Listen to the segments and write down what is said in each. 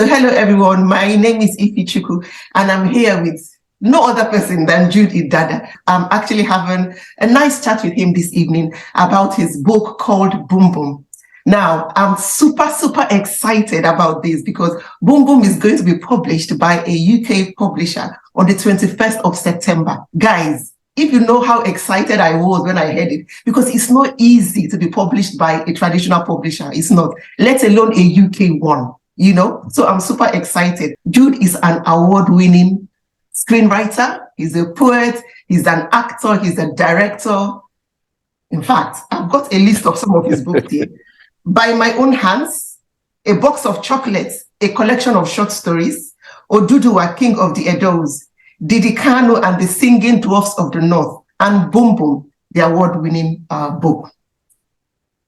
So hello everyone, my name is Iffy, and I'm here with no other person than Jude Idada. I'm actually having a nice chat with him this evening about his book called Boom Boom. Now, I'm super excited about this because Boom Boom is going to be published by a UK publisher on the 21st of September. Guys, if you know how excited I was when I heard it, because it's not easy to be published by a traditional publisher. It's not, let alone a UK one. So I'm super excited. Jude is an award-winning screenwriter. He's a poet. He's an actor. He's a director. In fact, I've got a list of some of his books here. By My Own Hands, A Box of Chocolates, a collection of short stories, Oduduwa, King of the Edos, Didi Kano and the Singing Dwarfs of the North, and Boom Boom, the award-winning book.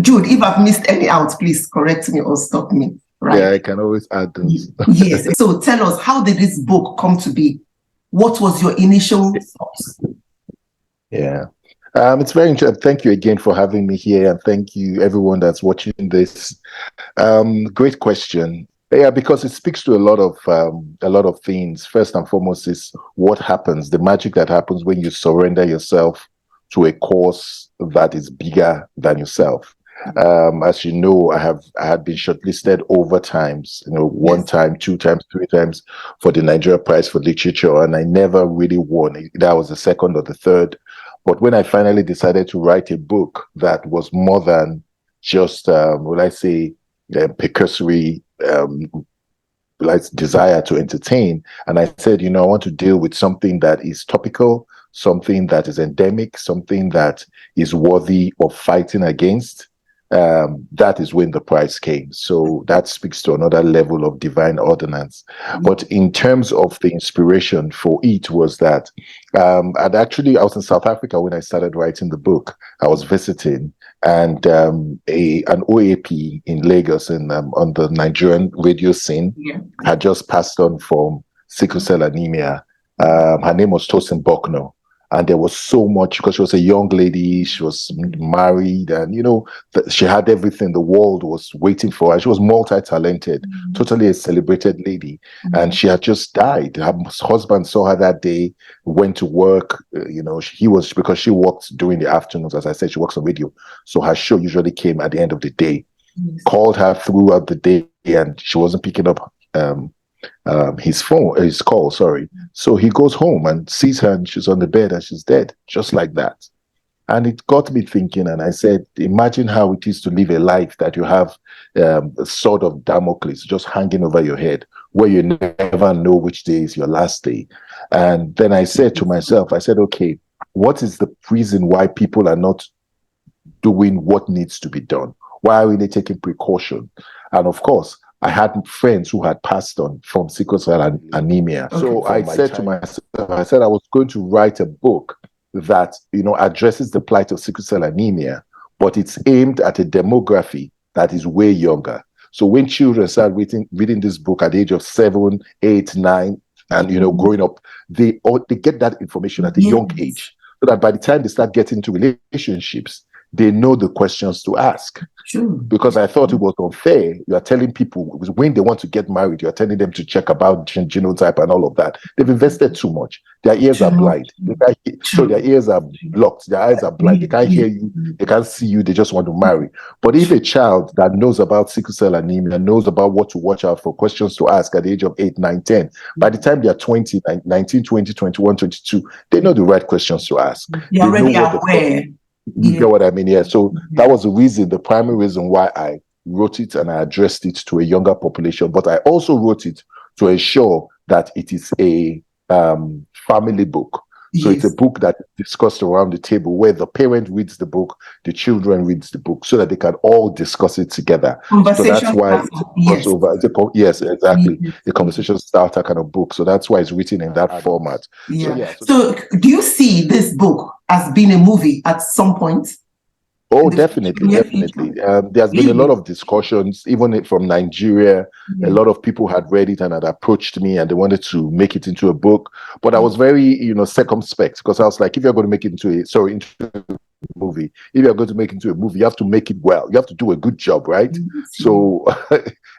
Jude, if I've missed any out, please correct me or stop me. Right. Yeah, I can always add those. Yes. So tell us, how did this book come to be? What was your initial thoughts? Yeah. It's very interesting. Thank you again for having me here, and thank you everyone that's watching this. Great question. Yeah, because it speaks to a lot of things. First and foremost is what happens, the magic that happens when you surrender yourself to a cause that is bigger than yourself. As you know, I had been shortlisted over times, one time, 2 times, 3 times for the Nigeria Prize for Literature, and I never really won. That was the second or the third. But when I finally decided to write a book that was more than just, precursory desire to entertain, and I said, I want to deal with something that is topical, something that is endemic, something that is worthy of fighting against. That is when the prize came. So that speaks to another level of divine ordinance. But in terms of the inspiration for it was that I was in South Africa when I started writing the book. I was visiting, and an OAP in Lagos and on the Nigerian radio scene had just passed on from sickle cell anemia. Her name was Tosin Bokno. And there was so much, because she was a young lady, she was married, and she had everything the world was waiting for her. She was multi-talented, totally a celebrated lady, and she had just died. Her husband saw her that day, went to work. Because she worked during the afternoons. As I said, she works on radio, so her show usually came at the end of the day. Called her throughout the day, and she wasn't picking up his call. So he goes home and sees her, and she's on the bed and she's dead, just like that. And it got me thinking, and I said, imagine how it is to live a life that you have a sword of Damocles just hanging over your head, where you never know which day is your last day. And then I said to myself, okay, what is the reason why people are not doing what needs to be done? Why are they taking precaution? And of course, I had friends who had passed on from sickle cell anemia. So I said to myself, I was going to write a book that, addresses the plight of sickle cell anemia, but it's aimed at a demography that is way younger. So when children start reading this book at the age of 7, 8, 9, and, growing up, they get that information at a young age, so that by the time they start getting into relationships, they know the questions to ask. Sure. Because I thought it was unfair. You are telling people when they want to get married, you are telling them to check about genotype and all of that. They've invested too much. Their ears are blind. So their ears are blocked. Their eyes are blind. They can't hear you. They can't see you. They just want to marry. But if a child that knows about sickle cell anemia, knows about what to watch out for, questions to ask at the age of 8, 9, 10, by the time they are 20, 19, 20, 21, 22, they know the right questions to ask. You're already aware. You get what I mean? Yeah. So that was the primary reason why I wrote it, and I addressed it to a younger population. But I also wrote it to ensure that it is a family book. So it's a book that is discussed around the table, where the parent reads the book, the children reads the book, so that they can all discuss it together. So that's why it's crossover. Yes, exactly. The conversation starter kind of book. So that's why it's written in that format. So do you see this book as being a movie at some point? Oh, definitely. There's been a lot of discussions, even from Nigeria. A lot of people had read it and had approached me, and they wanted to make it into a book. But I was very, circumspect, because I was like, if you're going to make it into movie. If you're going to make it into a movie, you have to make it well. You have to do a good job, right? So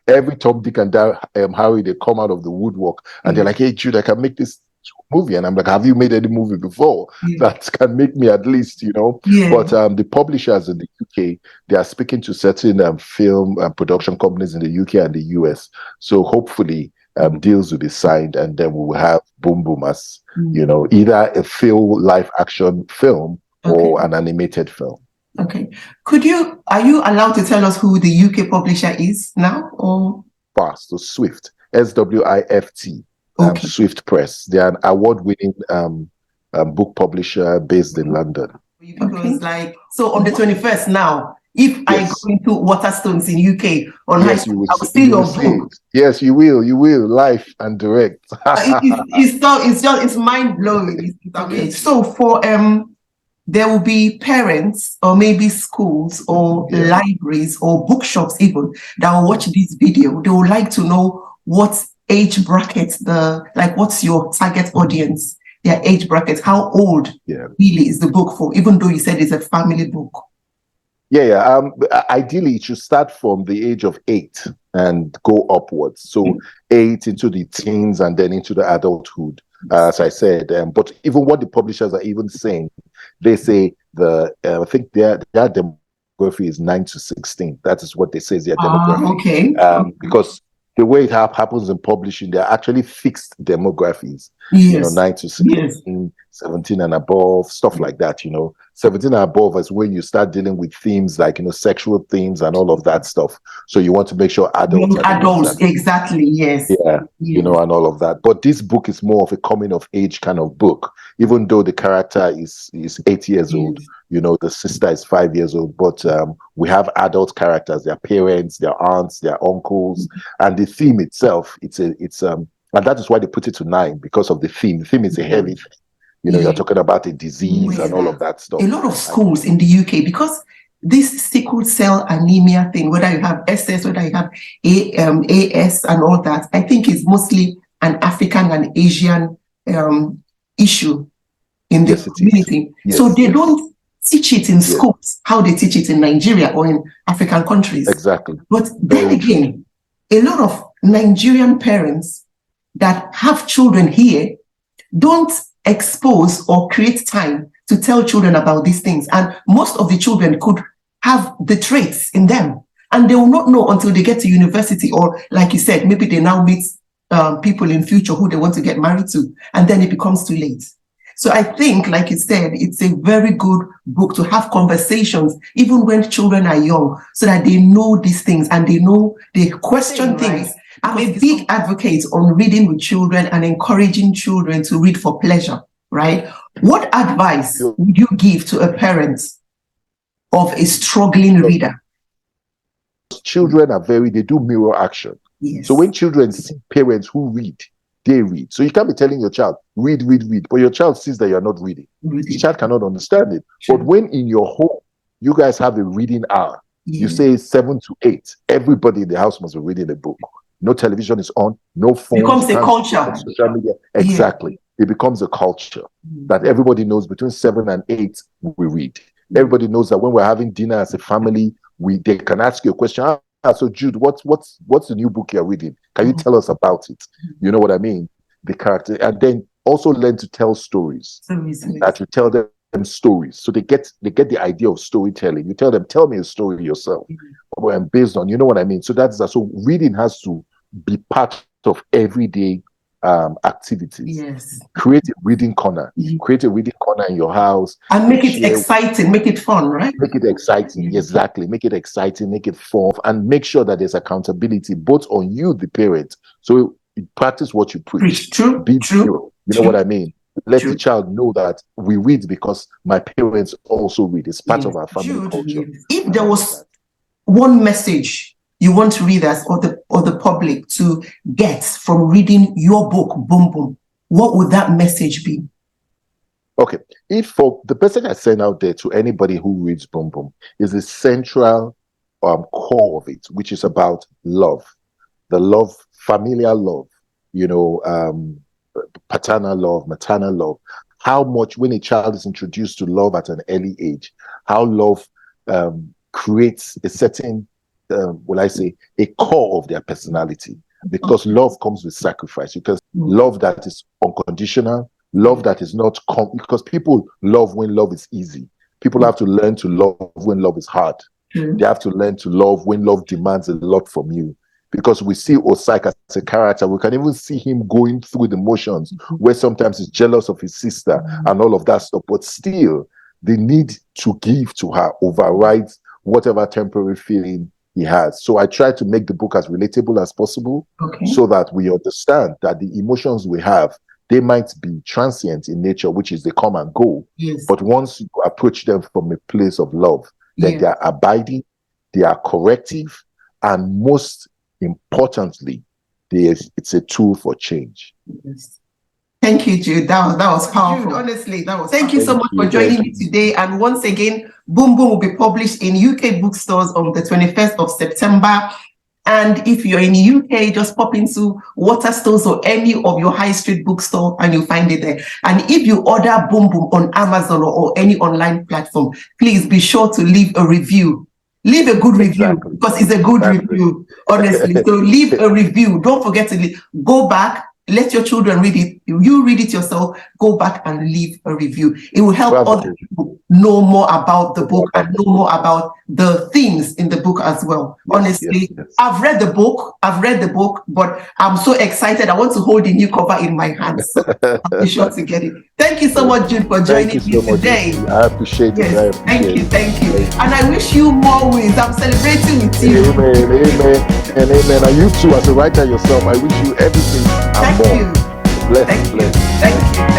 every Tom, Dick, and Harry, they come out of the woodwork and they're like, "Hey, Jude, I can make this movie." And I'm like, "Have you made any movie before that can make me at least, you know?" But the publishers in the UK, they are speaking to certain film and production companies in the UK and the US. So hopefully deals will be signed, and then we will have Boom Boom as, you know, either a full live action film or an animated film. Okay. Are you allowed to tell us who the UK publisher is now, or? So Swift, SWIFT, Swift Press. They are an award-winning book publisher based in London. Because so on the 21st now, if I go into Waterstones in UK on high school, I will see your book. Yes, you will. You will, live and direct. It's mind blowing. Okay. So for there will be parents or maybe schools or libraries or bookshops even that will watch this video. They would like to know what age bracket what's your target audience, their age bracket, how old really is the book for, even though you said it's a family book. Ideally it should start from the age of 8 and go upwards. So 8 into the teens and then into the adulthood. As I said, but even what the publishers are even saying, they say I think their demography is 9 to 16. That is what they say is their demography. Because the way it happens in publishing, they're actually fixed demographies. You know, 9 to 16, 17 and above, stuff like that. You know, 17 and above is when you start dealing with themes like, you know, sexual themes and all of that stuff. So you want to make sure adults, exactly, you know, and all of that. But this book is more of a coming of age kind of book, even though the character is 8 years old. You know, the sister is 5 years old, but we have adult characters, their parents, their aunts, their uncles, and the theme itself, it's and that is why they put it to 9, because of the theme. The theme is a heavy thing. You know, you're talking about a disease and all of that stuff. A lot of schools in the UK, because this sickle cell anemia thing, whether you have SS, whether you have AS and all that, I think is mostly an African and Asian issue in the community. So they don't teach it in schools how they teach it in Nigeria or in African countries. Exactly. But then again, a lot of Nigerian parents that have children here don't expose or create time to tell children about these things. And most of the children could have the traits in them, and they will not know until they get to university, or like you said, maybe they now meet people in future who they want to get married to, and then it becomes too late. So I think, like you said, it's a very good book to have conversations, even when children are young, so that they know these things and they question things. I'm a big advocate on reading with children and encouraging children to read for pleasure, right? What advice would you give to a parent of a struggling reader? Children they do mirror action. So when children see parents who read, they read. So you can't be telling your child, read, but your child sees that you're not reading. The child cannot understand it. But when in your home, you guys have a reading hour, you say 7 to 8, everybody in the house must be reading a book. No television is on, no phone. It becomes a culture. Social media. Exactly. It becomes a culture that everybody knows between 7 and 8 we read. Everybody knows that when we're having dinner as a family, they can ask you a question. So Jude, what's the new book you're reading? Can you tell us about it? You know what I mean? The character. And then also learn to tell stories. That you tell them stories. So they get the idea of storytelling. You tell them, tell me a story yourself. And based on, you know what I mean? So so reading has to be part of everyday activities. Create a reading corner. Create a reading corner in your house. And make it exciting, make it fun, right? Make it exciting, exactly. Make it exciting, make it fun, and make sure that there's accountability both on you, the parent. So you practice what you preach. True. Be true. You know what I mean? Let the child know that we read because my parents also read. It's part of our family culture. If there was one message you want readers or the public to get from reading your book, Boom Boom, what would that message be? Okay, if for the message I send out there to anybody who reads Boom Boom is the central core of it, which is about love, the love, familial love, you know, paternal love, maternal love, how much when a child is introduced to love at an early age, how love creates a certain, will I say, a core of their personality. Because love comes with sacrifice. Because love that is unconditional, love that is not, because people love when love is easy. People have to learn to love when love is hard. They have to learn to love when love demands a lot from you. Because we see Osaik as a character, we can even see him going through the motions where sometimes he's jealous of his sister and all of that stuff. But still, the need to give to her overrides whatever temporary feeling he has. So I try to make the book as relatable as possible, so that we understand that the emotions we have, they might be transient in nature, which is they come and go. But once you approach them from a place of love, then they are abiding, they are corrective, and most importantly, it's a tool for change. Thank you, Jude. That was powerful. Jude, honestly, that was. Thank you so much for joining me today. And once again, Boom Boom will be published in UK bookstores on the 21st of September. And if you're in the UK, just pop into Waterstones or any of your high street bookstore and you'll find it there. And if you order Boom Boom on Amazon or any online platform, please be sure to leave a review. Leave a good review, because it's a good review, honestly. So leave a review. Don't forget to go back, let your children read it. You read it yourself, go back and leave a review. It will help other people know more about the book and know more about the themes in the book as well. Honestly, I've read the book, but I'm so excited. I want to hold the new cover in my hands. So I'll be sure to get it. Thank you so much, Jude, for joining me today. I appreciate it. Thank you. And I wish you more wins. I'm celebrating with you. Amen. And you too, as a writer yourself, I wish you everything and more. Thank you. Bless. Thank you.